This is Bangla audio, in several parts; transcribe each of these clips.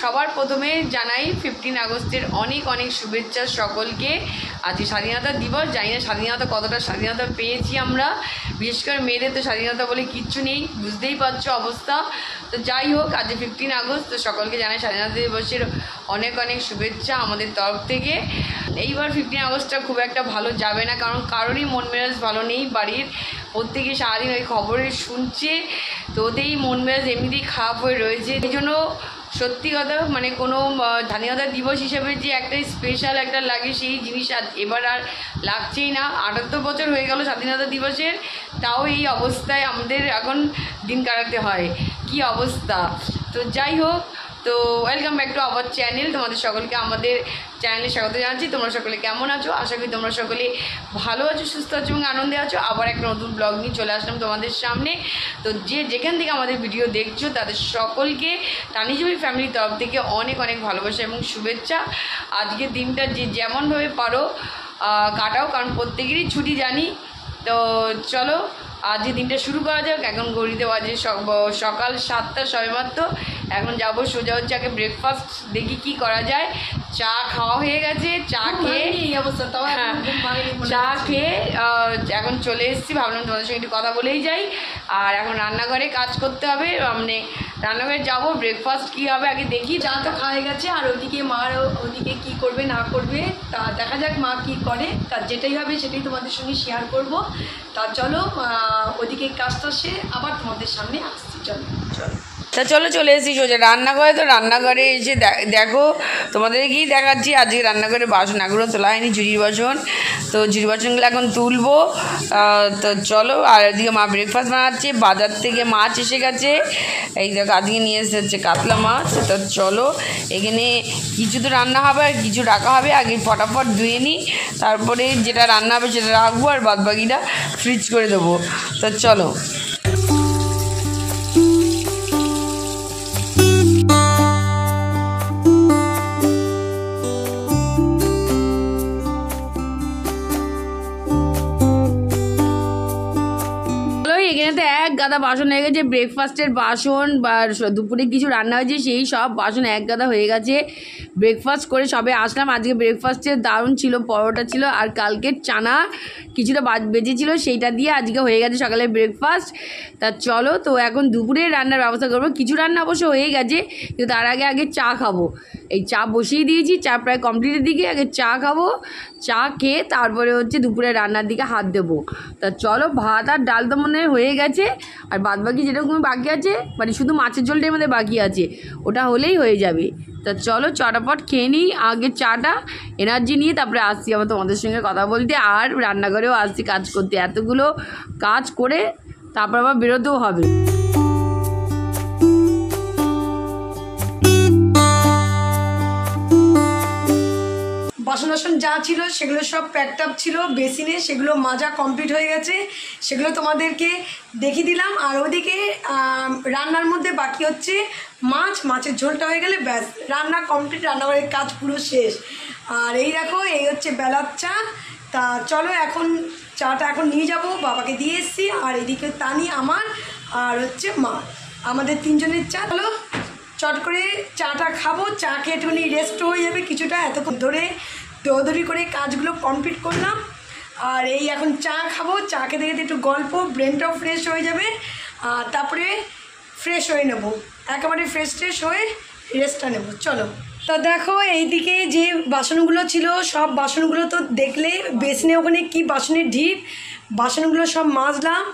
সবার প্রথমে জানাই 15 আগস্টের অনেক অনেক শুভেচ্ছা সকলকে। আজকে স্বাধীনতা দিবস। জানি না স্বাধীনতা কতটা স্বাধীনতা পেয়েছি আমরা, বিশেষ করে মেয়েদের তো স্বাধীনতা বলে কিচ্ছু নেই, বুঝতেই পারছো অবস্থা। তো যাই হোক, আজ 15 আগস্ট, তো সকলকে জানাই স্বাধীনতা দিবসের অনেক অনেক শুভেচ্ছা আমাদের তরফ থেকে। এইবার 15 আগস্টটা খুব একটা ভালো যাবে না, কারণ কারোরই মন মেজাজ ভালো নেই বাড়ির। প্রত্যেকে সারাদিন ওই খবরে শুনছে, তো ওতেই মন মেজাজ এমনিতেই খারাপ হয়ে রয়েছে। এই জন্য সত্যি কথা মানে কোনো স্বাধীনতা দিবস হিসেবে যে একটা স্পেশাল একটা লাগে সেই জিনিস এবার আর লাগছেই না। 78 বছর হয়ে গেল স্বাধীনতা দিবসের, তাও এই অবস্থায় আমাদের এখন দিন কাটাতে হয়, কি অবস্থা। তো যাই হোক, তো welcome back to our channel. তোমাদের সকলকে আমাদের চ্যানেলে স্বাগত জানাচ্ছি। তোমরা সকলে কেমন আছো? আশা করি তোমরা সকলে ভালো আছো, সুস্থ আছো এবং আনন্দে আছো। আবার একটা নতুন ব্লগ নিয়ে চলে আসলাম তোমাদের সামনে। তো যেখান থেকে আমাদের ভিডিও দেখছো তাদের সকলকে তানিজুবি ফ্যামিলির তরফ থেকে অনেক অনেক ভালোবাসা এবং শুভেচ্ছা। আজকের দিনটা যে যেমনভাবে পারো কাটাও, কারণ প্রত্যেকেরই ছুটি জানি। তো চলো আজকে দিনটা শুরু করা যাক। এখন ঘড়িতে বাজে সকাল 7টা সবেমাত্র। এখন যাবো সোজা হচ্ছে আগে ব্রেকফাস্ট দেখি কি করা যায়। চা খাওয়া হয়ে গেছে, চা খেয়ে এই অবস্থা, চা খেয়ে এখন চলে এসেছি। ভাবলাম তোমাদের সঙ্গে একটু কথা বলেই যাই। আর এখন রান্নাঘরে কাজ করতে হবে, মানে রান্নাঘরে যাবো। ব্রেকফাস্ট কী হবে আগে দেখি। চা তো খাওয়া গেছে, আর ওদিকে মার ওদিকে কি করবে না করবে তা দেখা যাক, মা কি করে। তার যেটাই হবে সেটাই তোমাদের সঙ্গে শেয়ার করব। তা চলো ওদিকে কাজটা সেরে আবার তোমাদের সামনে আসছি। চলো চলো তা চলে এসেছি সোজা রান্নাঘরে। তো রান্নাঘরে এসে দেখো তোমাদের কি দেখাচ্ছি। আজকে রান্নাঘরে বাসন এগুলো তোলা হয়নি, ঝুড়ির বাসন। তো ঝুড়ির বাসনগুলো এখন তুলবো। তো চলো। আর এদিকে মা ব্রেকফাস্ট বানাচ্ছে। বাজার থেকে মাছ এসে গেছে, এই দেখো আজকে নিয়ে এসেছে কাতলা মাছ। তো চলো, এখানে কিছু তো রান্না হবে আর কিছু রাখা হবে। আগে ফটাফট ধুয়ে নিই, তারপরে যেটা রান্না হবে সেটা রাখবো, আর বাদবাকিটা ফ্রিজ করে দেবো। তো চলো। এক গাদা বাসন হয়ে গেছে, ব্রেকফাস্টের বাসন বা দুপুরে কিছু রান্না হয়েছে সেই সব বাসন এক গাদা হয়ে গেছে। ব্রেকফাস্ট করে সবে আসলাম। আজকে ব্রেকফাস্টে দারুণ ছিল, পরোটা ছিল আর কালকের চানা কিছুটা বেজেছিল, সেইটা দিয়ে আজকে হয়ে গেছে সকালের ব্রেকফাস্ট। তা চলো, তো এখন দুপুরে রান্নার ব্যবস্থা করবো। কিছু রান্না অবশ্য হয়ে গেছে, কিন্তু তার আগে চা খাবো। এই চা বসিয়ে দিয়েছি, চা প্রায় কমপ্লিটের দিকে। আগে চা খাবো, চা খেয়ে তারপরে হচ্ছে দুপুরে রান্নার দিকে হাত দেবো। তা চলো, ভাত আর ডাল তো মনে হয় গেছে, আর বাদ বাকি যেরকম বাকি আছে মানে শুধু মাছের ঝোলটাই আমাদের বাকি আছে, ওটা হলেই হয়ে যাবে। তা চলো চটাপট খেয়ে নিই আগে চাটা, এনার্জি নিয়ে তারপরে আসছি আবার তোমাদের সঙ্গে কথা বলতে। আর রান্নাঘরেও আসছি কাজ করতে, এতগুলো কাজ করে তারপর আবার বেরোতেও হবে। বাসন যা ছিল সেগুলো সব প্যাকড আপ ছিল বেসিনে, সেগুলো মাজা কমপ্লিট হয়ে গেছে, সেগুলো তোমাদেরকে দেখিয়ে দিলাম। আর ওদিকে রান্নার মধ্যে বাকি হচ্ছে মাছের ঝোলটা হয়ে গেলে ব্যাস রান্না কমপ্লিট, রান্নাঘরের কাজ পুরো শেষ। আর এই দেখো, এই হচ্ছে বেলার চা। তা চলো এখন চাটা এখন নিয়ে যাব, বাবাকে দিয়ে এসেছি। আর এদিকে তানি, আমার আর হচ্ছে মা, আমাদের তিনজনের চা। চলো চট করে চাটা খাবো, চা খেয়ে একটুখানি রেস্ট হয়ে যাবে কিছুটা। এতক্ষণ ধরে দৌড়দৌড়ি করে কাজগুলো কমপ্লিট করলাম, আর এই এখন চা খাবো। চা খেতে খেতে একটু গল্প, ব্রেনটাও ফ্রেশ হয়ে যাবে। আর তারপরে ফ্রেশ হয়ে নেব, একেবারে ফ্রেশ হয়ে রেস্টটা নেব। চলো। তো দেখো এইদিকে যে বাসনগুলো ছিল সব বাসনগুলো তো দেখলে বেসিনে ওখানে কি বাসনের ঢিপ, বাসনগুলো সব মাজলাম।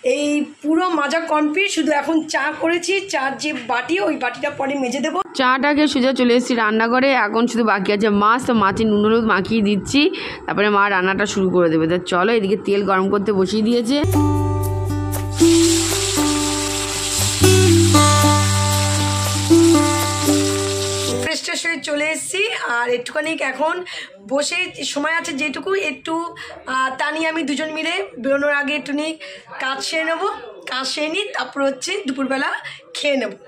এই পুরো মাজা কমপ্লিট, শুধু এখন চা করেছি, চার যে বাটি ওই বাটিটা পরে মেজে দেবো। চাটাকে সোজা চলে এসেছি রান্নাঘরে, এখন শুধু বাকি আছে মাছ, তো মাছে নুন হলুদ মাখিয়ে দিচ্ছি, তারপরে মা রান্নাটা শুরু করে দেবে। তো চলো, এদিকে তেল গরম করতে বসিয়ে দিয়েছে। ফ্রেশ ট্রেশ হয়ে চলে এসেছি, আর একটুখানি এখন বসে সময় আছে যেটুকু একটু তা নিয়ে আমি দুজন মিলে বেরোনোর আগে একটুখানি কাজ সেরে নেবো, কাজ সেরে নিই, তারপর হচ্ছে দুপুরবেলা খেয়ে নেবো।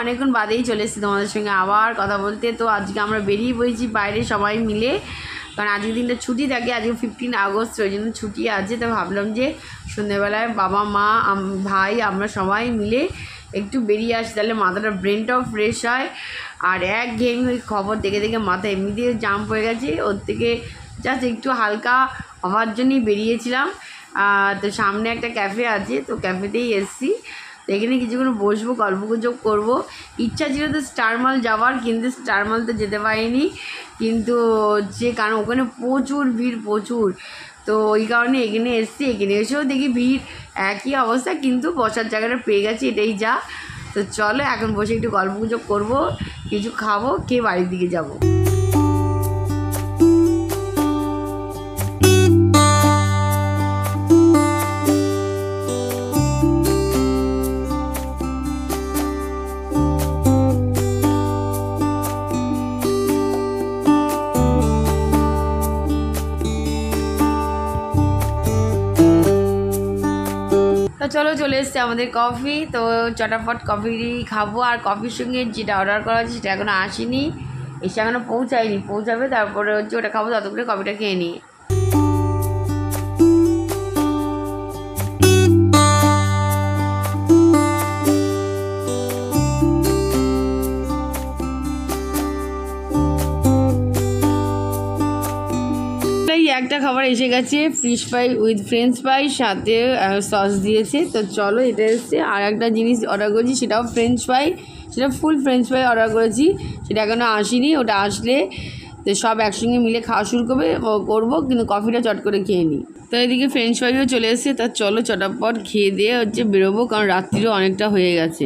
অনেকক্ষণ বাদেই চলে এসেছি তোমাদের সঙ্গে আবার কথা বলতে। তো আজকে আমরা বেরিয়ে পড়েছি বাইরে সবাই মিলে, কারণ আজকের দিনটা ছুটি থাকে, আজকে 15 আগস্ট, ওই জন্য ছুটি আছে। তো ভাবলাম যে সন্ধ্যেবেলায় বাবা মা ভাই আমরা সবাই মিলে একটু বেরিয়ে আসি, তাহলে মাথাটা ব্রেনটাও ফ্রেশ হয়। আর একঘেয়েমি ওই খবর দেখে দেখে মাথা এমনিতেই জাম্প হয়ে গেছে, ওর থেকে জাস্ট একটু হালকা হওয়ার জন্যই বেরিয়েছিলাম। তো সামনে একটা ক্যাফে আছে, তো ক্যাফেতেই এসেছি, তো এখানে কিছুক্ষণ বসবো, গল্পগুজব করবো। ইচ্ছা ছিল তো স্টার মল যাওয়ার, কিন্তু স্টার মল তো যেতে পারিনি, কিন্তু যে কারণ ওখানে প্রচুর ভিড়, প্রচুর। তো ওই কারণে এখানে এসেছি, এখানে এসেও দেখি ভিড়, একই অবস্থা, কিন্তু বসার জায়গাটা পেয়ে গেছি, এটাই যা। তো চলো এখন বসে একটু গল্পগুজব করবো, কিছু খাবো, খেয়ে বাড়ির দিকে যাবো। চলো, চলে এসছে আমাদের কফি। তো চটাফট কফি খাবো, আর কফির সঙ্গে যেটা অর্ডার করা আছে সেটা এখনও আসেনি, এসে এখনও পৌঁছায়নি, পৌঁছাবে তারপরে হচ্ছে ওটা খাবো, ততক্ষণে কফিটা খেয়ে নিই। একটা খাবার এসে গেছে, fish fry with French fry, সাথে সস দিয়েছে। তো চলো, এটা এসছে। আর একটা জিনিস অর্ডার করেছি, সেটাও ফ্রেঞ্চ ফ্রাই, সেটা ফুল ফ্রেঞ্চ ফ্রাই অর্ডার করেছি, সেটা এখনও আসেনি, ওটা আসলে তো সব একসঙ্গে মিলে খাওয়া শুরু করবো, কিন্তু কফিটা চট করে খেয়ে নিই। তো এদিকে ফ্রেঞ্চ ফ্রাইও চলে এসেছে। তা চলো চটাপট খেয়ে দিয়ে হচ্ছে বেরোবো, কারণ রাত্রিরও অনেকটা হয়ে গেছে।